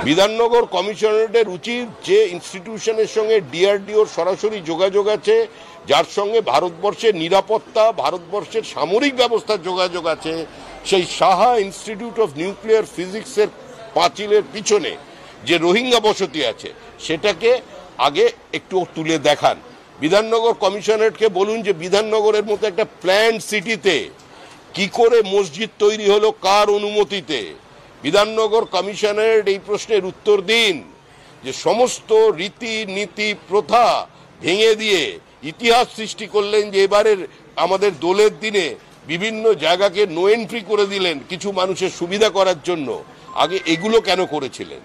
বিধাননগর কমিশনারেটের উচিত যে ইনস্টিটিউশনের সঙ্গে ডিআরডিওর সরাসরি যোগাযোগ আছে, যার সঙ্গে ভারতবর্ষের নিরাপত্তা, ভারতবর্ষের সামরিক ব্যবস্থার যোগাযোগ আছে, সেই সাহা ইনস্টিটিউট অফ নিউক্লিয়ার ফিজিক্সের পাঁচিলের পিছনে যে রোহিঙ্গা বসতি আছে সেটাকে আগে একটু তুলে দেখান। বিধাননগর কমিশনারেটকে বলুন যে বিধাননগরের মতো একটা প্ল্যান্ড সিটিতে কি করে মসজিদ তৈরি হলো, কার অনুমতিতে। বিধাননগর কমিশনারেট এই প্রশ্নের উত্তর দিন যে সমস্ত রীতি নীতি প্রথা ভেঙে দিয়ে ইতিহাস সৃষ্টি করলেন যে এবারের আমাদের দোলের দিনে বিভিন্ন জায়গাকে নো এন্ট্রি করে দিলেন কিছু মানুষের সুবিধা করার জন্য। আগে এগুলো কেন করেছিলেন?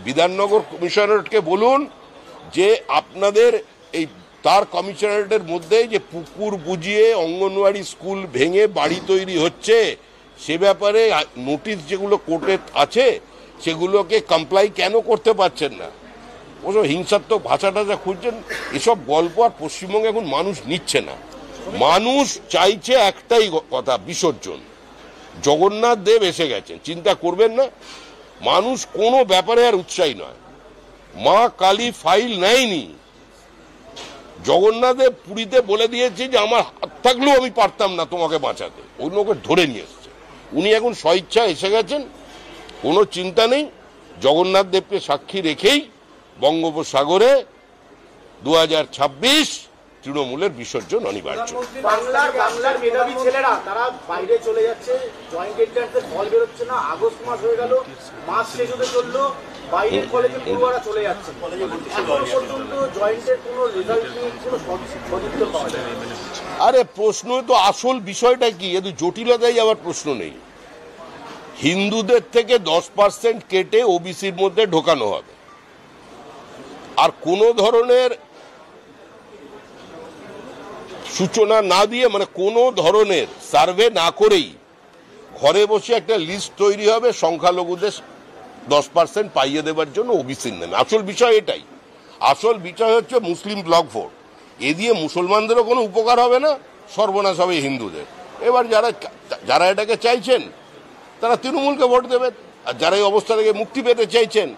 বিধাননগর কমিশনারেটকে বলুন যে আপনাদের এই তার কমিশনারেটের মধ্যে যে পুকুর বুঝিয়ে অঙ্গনওয়াড়ি স্কুল ভেঙে বাড়ি তৈরি হচ্ছে সে ব্যাপারে নোটিশ যেগুলো কোর্টে আছে সেগুলোকে কমপ্লাই কেন করতে পারছেন না? ওসব হিংসাত্মক ভাষাটা যা খুঁজছেন, এসব গল্প আর পশ্চিমবঙ্গে এখন মানুষ নিচ্ছে না। মানুষ চাইছে একটাই কথা, বিসর্জন। জগন্নাথ দেব এসে গেছেন, চিন্তা করবেন না। মানুষ কোনো ব্যাপারে আর উৎসাহী নয়। মা কালী ফাইল নেয়নি। জগন্নাথ দেব পুরীতে বলে দিয়েছে যে আমার হাত থাকলেও আমি পারতাম না তোমাকে বাঁচাতে, অন্য ওকে ধরে নিয়ে এসছে। উনি এখন স্বেচ্ছা এসে গেছেন, কোনো চিন্তা নেই। জগন্নাথ দেবকে সাক্ষী রেখেই বঙ্গোপসাগরে 2026 তৃণমূলের বিসর্জন অনিবার্য। বাংলার মেধাবী ছেলেরা তারা বাইরে চলে যাচ্ছে, জয়েন্ট এন্ট্রান্সের ফল বেরোচ্ছে না, আগস্ট মাস হয়ে গেল, মাস শেষ হতে চললো, বাইরের কলেজে পড়ুয়ারা চলে যাচ্ছে। এখনো পর্যন্ত জয়েন্টের কোনো রেজাল্ট নেই, কোনো সদুত্তর পাওয়া যায় না। আরে প্রশ্ন তো আসল বিষয়টা কি, এত জটিলতাই আবার প্রশ্ন নেই। হিন্দুদের থেকে 10% কেটে ওবিসির মধ্যে ঢোকানো হবে, আর কোনো ধরনের সূচনা না দিয়ে, মানে কোনো ধরনের সার্ভে না করেই ঘরে বসে একটা লিস্ট তৈরি হবে সংখ্যালঘুদের 10% পাইয়ে দেওয়ার জন্য ওবিসির নামে। আসল বিষয় এটাই। আসল বিষয় হচ্ছে মুসলিম ব্লক ভোট। এ দিয়ে মুসলমানদেরও কোনো উপকার হবে না, সর্বনাশ হবে হিন্দুদের। এবার যারা এটাকে চাইছেন তারা তৃণমূলকে ভোট দেবেন, আর যারা এই অবস্থা থেকে মুক্তি পেতে চাইছেন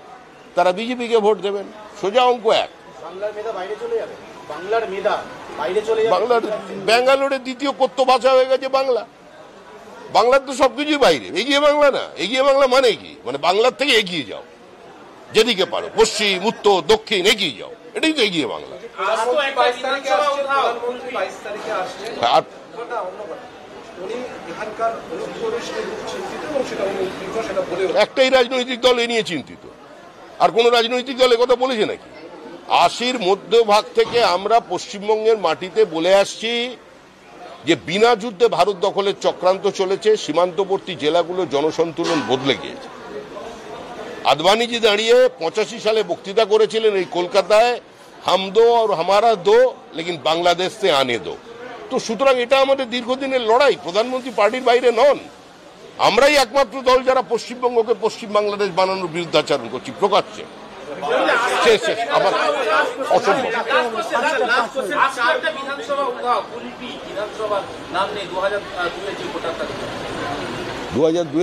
তারা বিজেপিকে ভোট দেবেন। সোজা অঙ্ক এক। বাংলার মেধা বাইরে চলে যাবে, বাংলার মেধা বাইরে চলে যাবে। বাংলার ব্যাঙ্গালোরের দ্বিতীয় কথ্য ভাষা হয়ে গেছে বাংলা। বাংলার তো সবকিছুই বাইরে। এগিয়ে বাংলা না, এগিয়ে বাংলা মানে কি? মানে বাংলার থেকে এগিয়ে যাও, যেদিকে পারো, পশ্চিম উত্তর দক্ষিণ এগিয়ে যাও, এটাই তো এগিয়ে বাংলা। আর একটাই রাজনৈতিক দল এ নিয়ে চিন্তিত, আর কোন রাজনৈতিক দল কথা বলেছে নাকি? 80-র মধ্যভাগ থেকে আমরা পশ্চিমবঙ্গের মাটিতে বলে আসছি যে বিনা যুদ্ধে ভারত দখলের চক্রান্ত চলেছে, সীমান্তবর্তী জেলাগুলো জনসন্তুলন বদলে গিয়েছে। আদবানিজি দাঁড়িয়ে 85 সালে বক্তৃতা করেছিলেন এই কলকাতায়, হাম দো আর হামারা দো লেকিন বাংলাদেশ সে আনে দো। তো সুতরাং এটা আমাদের দীর্ঘদিনের লড়াই, প্রধানমন্ত্রী পার্টির বাইরে নন। আমরাই একমাত্র দল যারা পশ্চিমবঙ্গকে পশ্চিম বাংলাদেশ বানানোর বিরুদ্ধাচরণ করছি প্রকাশ্যে। আবার অসম্ভব। 2002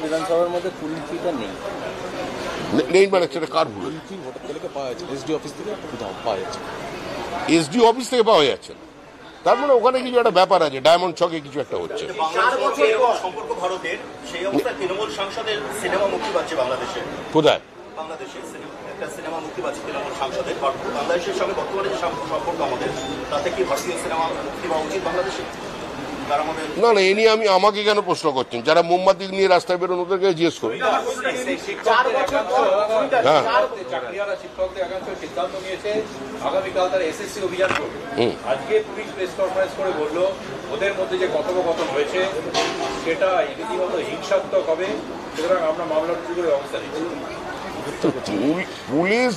বিধানসভার মধ্যে কুলপিটা নেই, নেই মানে সেটা কার ভুল? ভোটার তালিকা পাওয়া যাচ্ছে এসডি অফিস থেকে, পাওয়া যাচ্ছে এসডি অফিস থেকে পাওয়া যাচ্ছে না, তার মানে ওখানে কিছু একটা ব্যাপার আছে, ডায়মন্ড ছকে কিছু একটা হচ্ছে। সম্পর্ক ভারতের, সেই অবস্থায় তৃণমূল সাংসদের সিনেমা মুক্তি পাচ্ছে বাংলাদেশে। কোথায়? বাংলাদেশের একটা সিনেমা মুক্তি পাচ্ছে তৃণমূল সাংসদের। বাংলাদেশের সঙ্গে বর্তমানে যে সম্পর্ক আমাদের, তাতে কি ভারতীয় সিনেমা মুক্তি পাওয়া উচিত বাংলাদেশে? না না, এ নিয়ে আমাকে কেন প্রশ্ন করছেন? যারা মোমবাতি নিয়ে রাস্তায় বেরোন ওদেরকে জিজ্ঞেস করুন। সিদ্ধান্ত নিয়েছে আগামীকাল তারা এসএসসি অভিযান করবে। আজকে পুলিশ প্রেস কনফারেন্স করে বললো ওদের মধ্যে যে কথোপকথন হয়েছে সেটা রীতিমতো হিংসাত্মক হবে, সুতরাং আমরা মামলা রুজু করে ব্যবস্থা নিচ্ছি। পুলিশ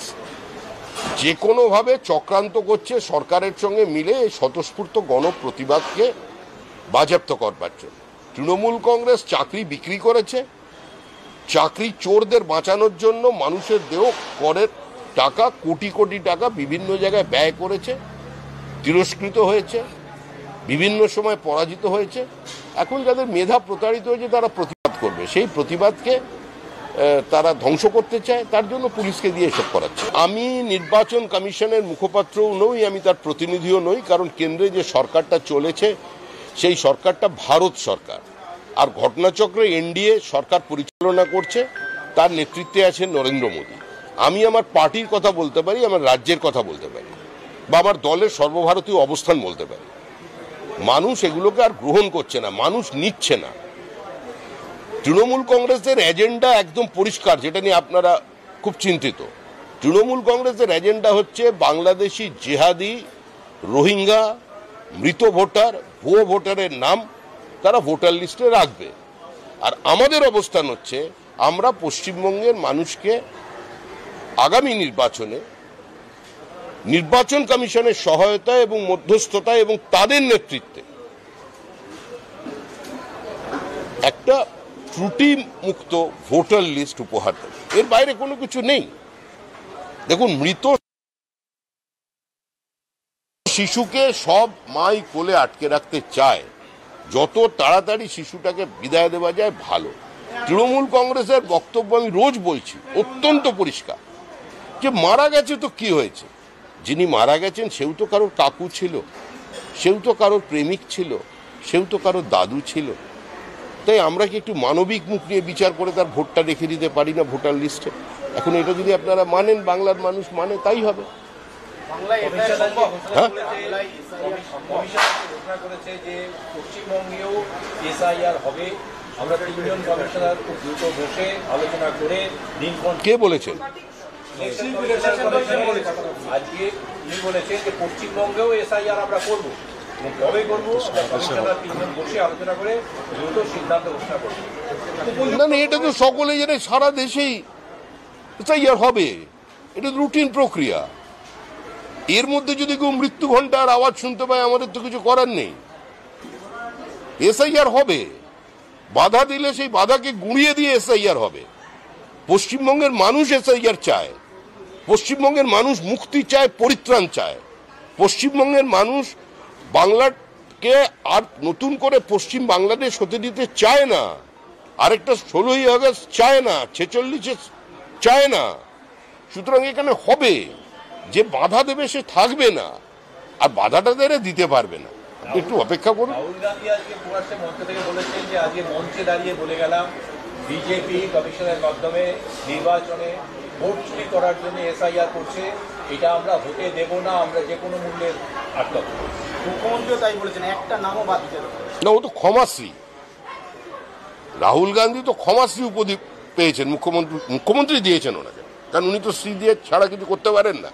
যে কোনোভাবে চক্রান্ত করছে সরকারের সঙ্গে মিলে স্বতঃস্ফূর্ত গণপ্রতিবাদকে বাজেয়াপ্ত করবার জন্য। তৃণমূল কংগ্রেস চাকরি বিক্রি করেছে, চাকরি চোরদের বাঁচানোর জন্য মানুষের দেহ করের টাকা, কোটি কোটি টাকা বিভিন্ন জায়গায় ব্যয় করেছে, তিরস্কৃত হয়েছে, বিভিন্ন সময় পরাজিত হয়েছে। এখন যাদের মেধা প্রতারিত হয়েছে তারা প্রতিবাদ করবে, সেই প্রতিবাদকে তারা ধ্বংস করতে চায়, তার জন্য পুলিশকে দিয়ে এসব করাচ্ছে। আমি নির্বাচন কমিশনের মুখপাত্রও নই, আমি তার প্রতিনিধিও নই, কারণ কেন্দ্রে যে সরকারটা চলেছে সেই সরকারটা ভারত সরকার, আর ঘটনাচক্রে এনডিএ সরকার পরিচালনা করছে, তার নেতৃত্বে আছেন নরেন্দ্র মোদী। আমি আমার পার্টির কথা বলতে পারি, আমার রাজ্যের কথা বলতে পারি, বা আমার দলের সর্বভারতীয় অবস্থান বলতে পারি। মানুষ এগুলোকে আর গ্রহণ করছে না, মানুষ নিচ্ছে না। তৃণমূল কংগ্রেসের এজেন্ডা একদম পরিষ্কার, যেটা নিয়ে আপনারা খুব চিন্তিত। তৃণমূল কংগ্রেসের এজেন্ডা হচ্ছে বাংলাদেশি জেহাদি, রোহিঙ্গা, মৃত ভোটার, ভুয়ো ভোটারের নাম তারা ভোটার লিস্টে রাখবে। আর আমাদের অবস্থান হচ্ছে আমরা পশ্চিমবঙ্গের মানুষকে আগামী নির্বাচনে নির্বাচন কমিশনের সহায়তা এবং মধ্যস্থতা এবং তাদের নেতৃত্বে একটা ত্রুটি মুক্ত ভোটার লিস্ট উপহার দেবে। এর বাইরে কোনো কিছু নেই। দেখুন, মৃত শিশুকে সব মাই কোলে আটকে রাখতে চায়, যত তাড়াতাড়ি শিশুটাকে বিদায় দেওয়া যায় ভালো। তৃণমূল কংগ্রেসের বক্তব্য আমি রোজ বলছি, অত্যন্ত পরিষ্কার, যে মারা গেছে তো কি হয়েছে, যিনি মারা গেছেন সেও তো কারোর কাকু ছিল, সেও তো কারোর প্রেমিক ছিল, সেও তো কারোর দাদু ছিল। তাই আমরা কি একটু মানবিক মুখ নিয়ে বিচার করে তার ভোটটা রেখে দিতে পারি না ভোটার লিস্টে? এখন এটা যদি আপনারা মানেন, বাংলার মানুষ মানে, তাই হবে। হ্যাঁ, ঘোষণা করেছে যে পশ্চিমবঙ্গেও এসআইআর হবে। আমরা তিনজন কমিশনার খুব দ্রুত বসে আলোচনা করে দিনক্ষণ। কে বলেছেন? আজকে তিনি বলেছেন যে পশ্চিমবঙ্গেও এসআইআর আমরা করবো, কবে করবো কমিশনার তিনজন বসে আলোচনা করে দ্রুত সিদ্ধান্ত ঘোষণা করবো। না না, এটা তো সকলেই জানে, সারা দেশেই এসআইআর হবে, এটা রুটিন প্রক্রিয়া। এর মধ্যে যদি কেউ মৃত্যু ঘণ্টার আওয়াজ শুনতে পায়, আমাদের তো কিছু করার নেই। এসআইআর হবে, বাধা দিলে সেই বাধাকে গুঁড়িয়ে দিয়ে এসআইআর হবে। পশ্চিমবঙ্গের মানুষ এসআইআর চায়, পশ্চিমবঙ্গের মানুষ মুক্তি চায়, পরিত্রাণ চায়। পশ্চিমবঙ্গের মানুষ বাংলাকে আর নতুন করে পশ্চিম বাংলাদেশ হতে দিতে চায় না, আরেকটা 16ই আগস্ট চায় না, 46 চায় না। সুতরাং এখানে হবে, যে বাধা দেবে সে থাকবে না, আর বাধাটা দেবে দিতে পারবে না। একটু অপেক্ষা করুন। রাহুল গান্ধী আজকে প্রকাশ্যে মঞ্চ থেকে বলেছেন যে আজকে মঞ্চে দাঁড়িয়ে বলে গেলাম বিজেপি কমিশনের মাধ্যমে নির্বাচনে ভোট চুরি করার জন্য এসআইআর করছে, এটা আমরা হতে দেব না, আমরা যে কোনো মূল্যে আটকাবো। মুখ্যমন্ত্রীও তাই বলেছেন, একটা নামও বাদ দিতে হবে না, ও তো ক্ষমাশ্রী। রাহুল গান্ধী তো ক্ষমাশ্রী উপাধি পেয়েছেন, মুখ্যমন্ত্রী দিয়েছেন ওনাকে, কারণ উনি তো শ্রী দিয়ে ছাড়া কিছু করতে পারেন না।